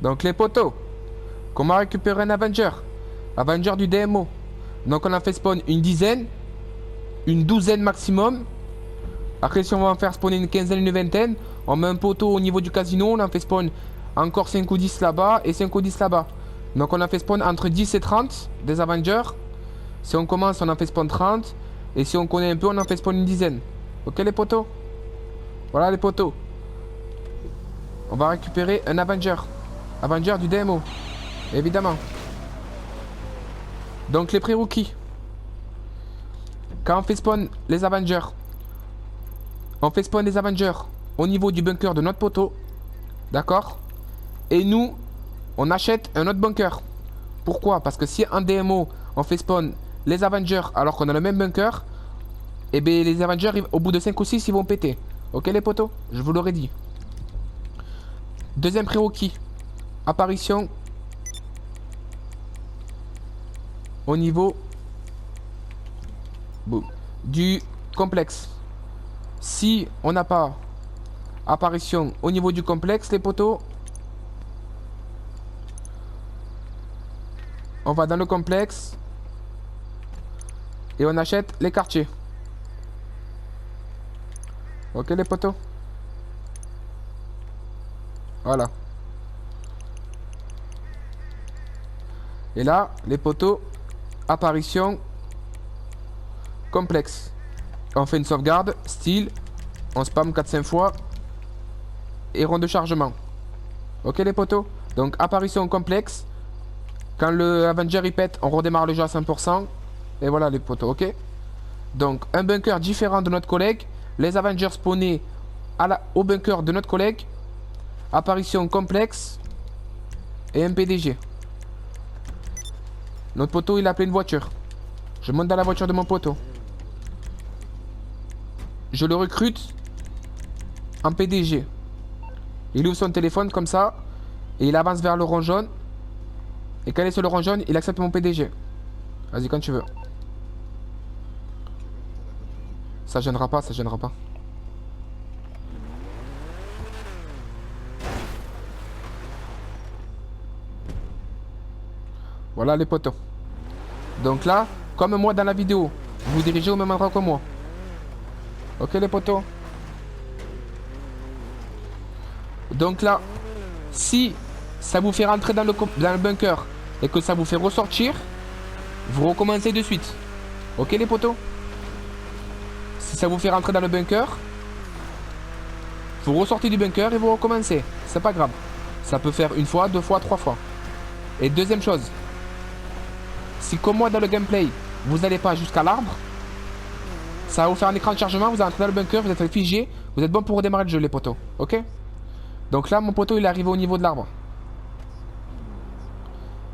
Donc les poteaux, comment récupérer un Avenger? Avenger du DMO. Donc on en fait spawn une dizaine, une douzaine maximum. Après si on va en faire spawner une quinzaine, une vingtaine, on met un poteau au niveau du casino, on en fait spawn encore 5 ou 10 là-bas et 5 ou 10 là-bas. Donc on en fait spawn entre 10 et 30 des Avengers. Si on commence, on en fait spawn 30. Et si on connaît un peu, on en fait spawn une dizaine. Ok les poteaux? Voilà les poteaux. On va récupérer un Avenger. Avenger du DMO. Évidemment. Donc les pré-rookies. Quand on fait spawn les Avengers, on fait spawn les Avengers au niveau du bunker de notre poteau. D'accord? Et nous, on achète un autre bunker. Pourquoi? Parce que si en DMO, on fait spawn les Avengers alors qu'on a le même bunker, et bien les Avengers, au bout de 5 ou 6, ils vont péter. Ok les poteaux? Je vous l'aurais dit. Deuxième prérequis. Apparition au niveau du complexe. Si on n'a pas apparition au niveau du complexe, les poteaux, on va dans le complexe et on achète les quartiers. Ok les poteaux? Voilà. Et là, les poteaux, apparition complexe. On fait une sauvegarde, style, on spam 4-5 fois et rond de chargement. Ok les poteaux? Donc apparition complexe. Quand le Avenger il pète, on redémarre le jeu à 100%. Et voilà les poteaux, ok? Donc un bunker différent de notre collègue. Les Avengers spawnés au bunker de notre collègue. Apparition complexe. Et un PDG. Notre poteau il a appelé une voiture. Je monte dans la voiture de mon poteau. Je le recrute en PDG. Il ouvre son téléphone comme ça. Et il avance vers le rond jaune. Et quand il est sur le rond jaune, il accepte mon PDG. Vas-y quand tu veux. Ça gênera pas, ça gênera pas. Voilà les poteaux. Donc là, comme moi dans la vidéo, vous vous dirigez au même endroit que moi. Ok les poteaux? Donc là, si ça vous fait rentrer dans le bunker et que ça vous fait ressortir, vous recommencez de suite. Ok les poteaux? Si ça vous fait rentrer dans le bunker, vous ressortez du bunker et vous recommencez. C'est pas grave. Ça peut faire une fois, deux fois, trois fois. Et deuxième chose, si comme moi dans le gameplay, vous n'allez pas jusqu'à l'arbre, ça va vous faire un écran de chargement, vous entrez dans le bunker, vous êtes figé, vous êtes bon pour redémarrer le jeu les poteaux. Ok? Donc là mon poteau il est arrivé au niveau de l'arbre.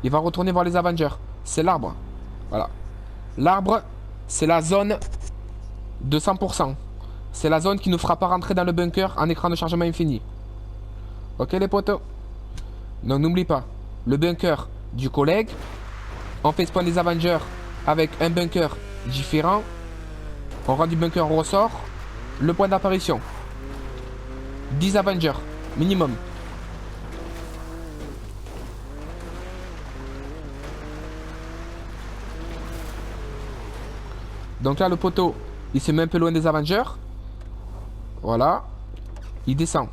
Il va retourner voir les Avengers. C'est l'arbre. Voilà. L'arbre, c'est la zone de 100%. C'est la zone qui ne fera pas rentrer dans le bunker en écran de chargement infini. Ok les potos? Donc n'oublie pas, le bunker du collègue. On fait spawn des Avengers avec un bunker différent. On rentre du bunker, on ressort. Le point d'apparition. 10 Avengers, minimum. Donc là, le poteau, il se met un peu loin des Avengers. Voilà. Il descend.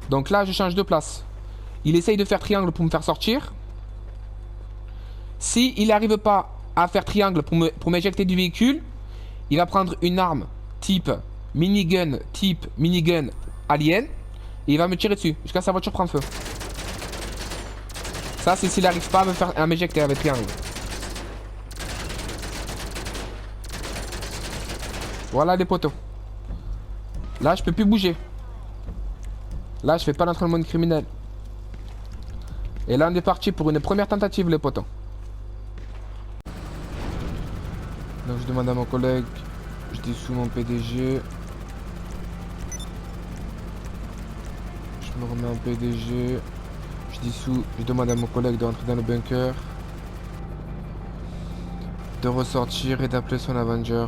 Donc là, je change de place. Il essaye de faire triangle pour me faire sortir. Si il n'arrive pas à faire triangle pour m'éjecter du véhicule, il va prendre une arme type minigun alien. Et il va me tirer dessus jusqu'à sa voiture prendre feu. Ça, c'est s'il n'arrive pas à m'éjecter avec triangle. Voilà les poteaux. Là, je peux plus bouger. Là, je fais pas l'entraînement de criminel. Et là, on est parti pour une première tentative, les poteaux. Donc, je demande à mon collègue. Je dissout mon PDG. Je me remets en PDG. Je dissous. Je demande à mon collègue de rentrer dans le bunker. De ressortir et d'appeler son Avenger.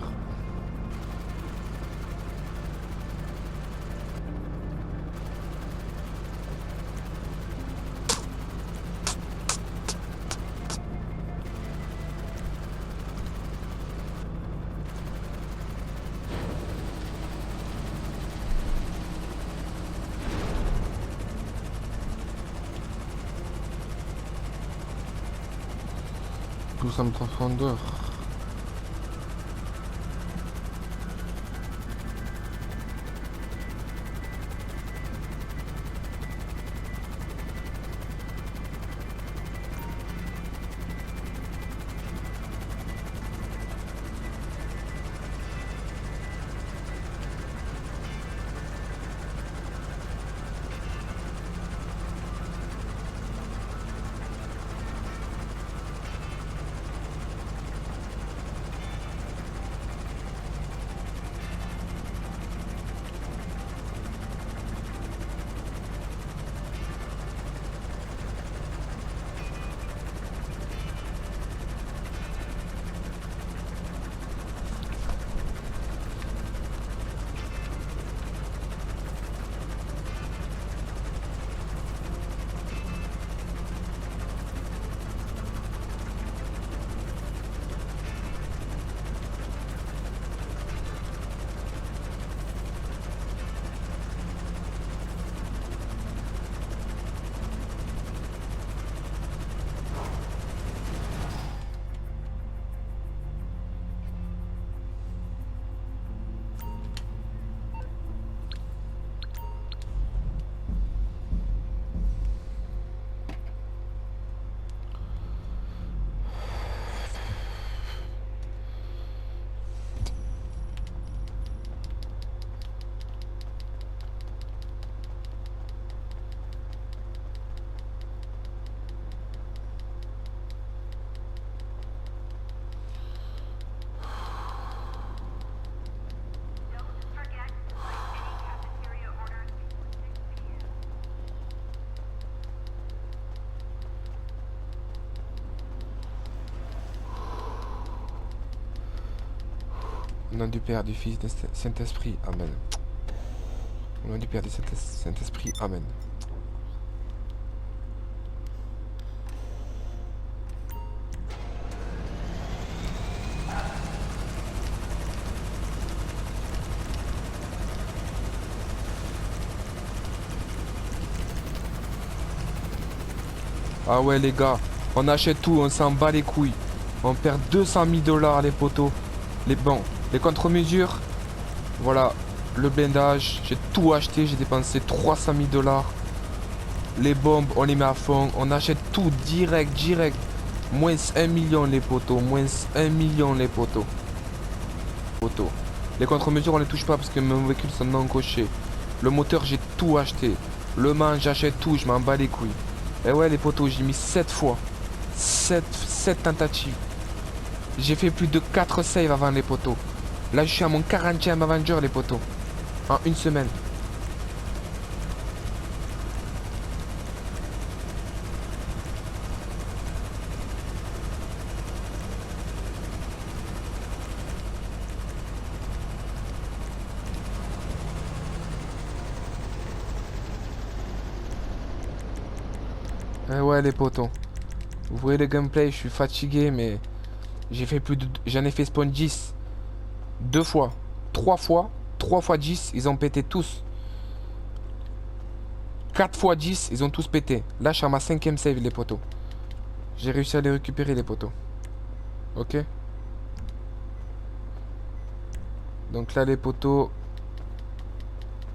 plus en profondeur. Au nom du Père, du Fils, du Saint-Esprit. Amen. Au nom du Père, du Saint-Esprit. Amen. Ah ouais les gars, on achète tout, on s'en bat les couilles. On perd 200 000 dollars les poteaux. Les contre-mesures. Voilà, le blindage, j'ai tout acheté, j'ai dépensé 300 000 dollars. Les bombes, on les met à fond, on achète tout direct. Moins 1 million les poteaux, moins 1 million les poteaux. Les contre-mesures, on les touche pas parce que mes véhicules sont non cochés. Le moteur, j'ai tout acheté. Le manche, j'achète tout, je m'en bats les couilles. Et ouais les poteaux, j'ai mis 7 fois. 7 tentatives. J'ai fait plus de 4 saves avant les poteaux. Là je suis à mon 40e Avenger les poteaux. En une semaine. Eh ouais les potos. Vous voyez le gameplay, je suis fatigué mais j'ai fait j'en ai fait spawn 10. 2 fois. 3 fois. 3 fois 10, ils ont pété tous. 4 fois 10, ils ont tous pété. Là je suis à ma 5e save les potos. J'ai réussi à les récupérer les potos. Ok. Donc là les potos,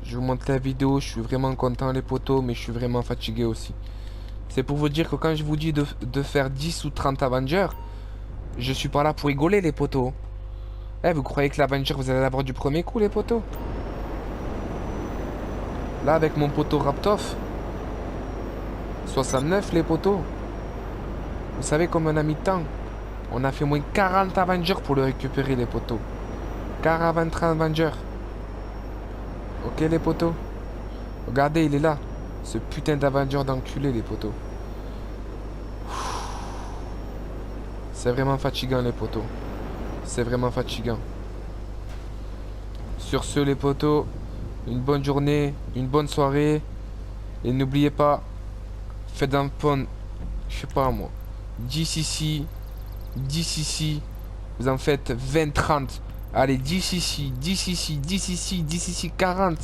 je vous montre la vidéo, je suis vraiment content les potos, mais je suis vraiment fatigué aussi. C'est pour vous dire que quand je vous dis de faire 10 ou 30 Avengers, je suis pas là pour rigoler les potos. Eh, vous croyez que l'Avenger vous allez l'avoir du premier coup les potos? Là avec mon poteau Raptov 69 les potos. Vous savez comme on a mis de temps? On a fait moins 40 Avengers pour le récupérer les potos. 40 Avengers. Ok les potos. Regardez il est là. Ce putain d'Avenger d'enculé les potos. C'est vraiment fatigant les potos. C'est vraiment fatigant. Sur ce les potos, une bonne journée, une bonne soirée. Et n'oubliez pas, faites un pont, je sais pas moi, 10 ici, 10 ici. Vous en faites 20, 30. Allez, 10 ici, 10 ici, 10 ici, 10 ici, 40.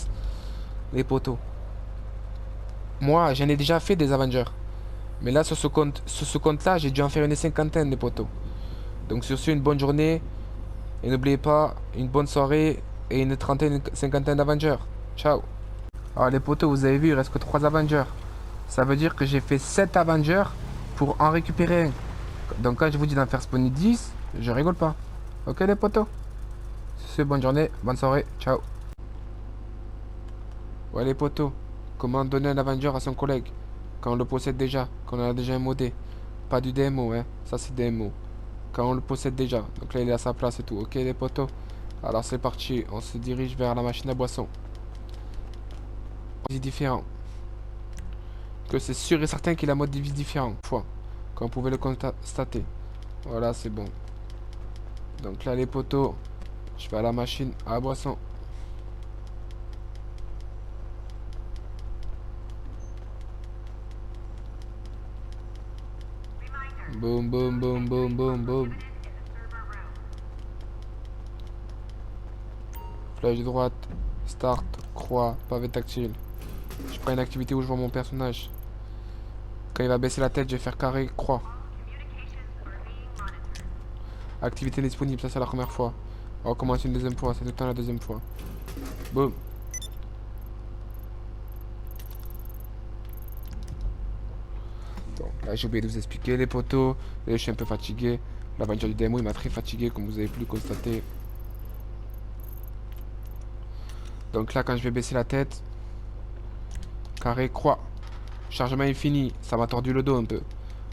Les potos. Moi, j'en ai déjà fait des Avengers. Mais là, sur ce compte-là, j'ai dû en faire une cinquantaine, les potos. Donc sur ce, une bonne journée. Et n'oubliez pas, une bonne soirée et une trentaine, une cinquantaine d'Avengers. Ciao. Alors les potos, vous avez vu, il reste que 3 Avengers. Ça veut dire que j'ai fait 7 Avengers pour en récupérer un. Donc quand je vous dis d'en faire spawner 10, je rigole pas. Ok les potos? Sur ce, bonne journée, bonne soirée, ciao. Ouais les potos, comment donner un Avenger à son collègue quand on le possède déjà, quand on a déjà un modé. Pas du démo, hein, ça c'est démo. Quand on le possède déjà, donc là il est à sa place et tout, ok les potos? Alors c'est parti, on se dirige vers la machine à boisson. C'est différent. Que c'est sûr et certain qu'il a un mode de vie différent, fois, comme vous pouvez le constater. Voilà, c'est bon. Donc là les potos, je vais à la machine à boisson. Boum, boum, boum, boum, boum, boum. Flèche de droite, start, croix, pavé tactile. Je prends une activité où je vois mon personnage. Quand il va baisser la tête, je vais faire carré, croix. Activité disponible, ça c'est la première fois. On recommence une deuxième fois, c'est tout le temps la deuxième fois. Boum. Bon, là j'ai oublié de vous expliquer les poteaux. Et je suis un peu fatigué. L'aventure du démo il m'a très fatigué comme vous avez pu le constater. Donc là quand je vais baisser la tête, carré, croix. Chargement infini, ça m'a tordu le dos un peu.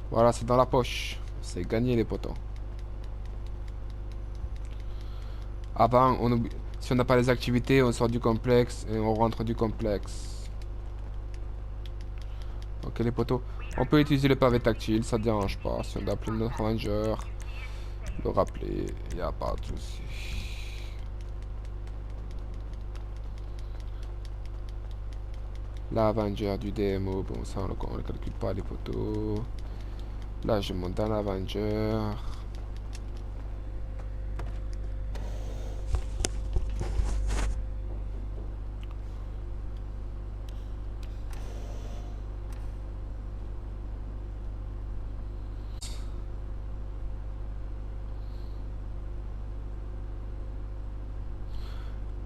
Voilà, c'est dans la poche. C'est gagné les potos. Avant, on oublie... si on n'a pas les activités, on sort du complexe et on rentre du complexe. Ok les potos. On peut utiliser le pavé tactile, ça dérange pas. Si on doit appeler notre ranger, le rappeler, il n'y a pas de souci. L'Avenger du démo, bon ça on le calcule pas les potos. Là je monte dans l'Avenger.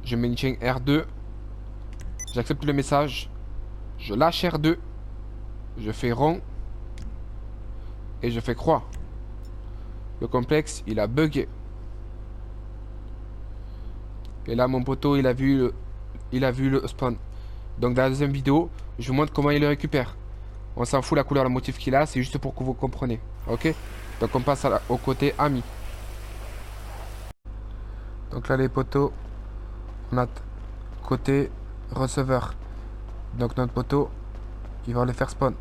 Je maintiens R2. J'accepte le message. Je lâche R2. Je fais rond. Et je fais croix. Le complexe, il a bugué. Et là, mon poteau, il a vu le spawn. Donc, dans la deuxième vidéo, je vous montre comment il le récupère. On s'en fout la couleur, le motif qu'il a. C'est juste pour que vous compreniez. Ok? Donc, on passe au côté ami. Donc là, les poteaux, on a côté receveur. Donc, notre poteau, il va le faire spawn.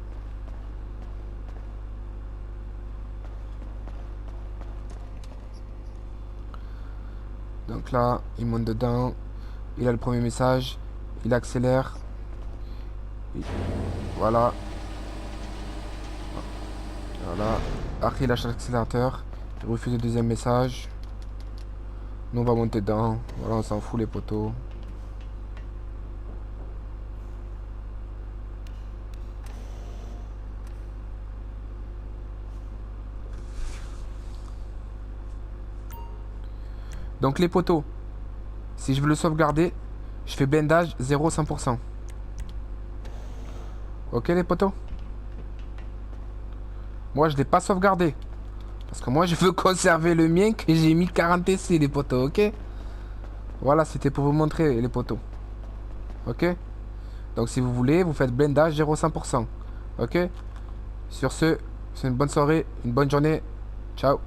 Donc là, il monte dedans. Il a le premier message. Il accélère. Voilà. Voilà. Après, il lâche l'accélérateur. Il refuse le deuxième message. Nous, on va monter dedans. Voilà, on s'en fout les poteaux. Donc les poteaux, si je veux le sauvegarder, je fais blindage 0-100%. Ok les poteaux? Moi je l'ai pas sauvegardé. Parce que moi je veux conserver le mien que j'ai mis 40 TC les poteaux, ok? Voilà, c'était pour vous montrer les poteaux. Ok? Donc si vous voulez, vous faites blindage 0-100%. Ok? Sur ce, c'est une bonne soirée, une bonne journée. Ciao.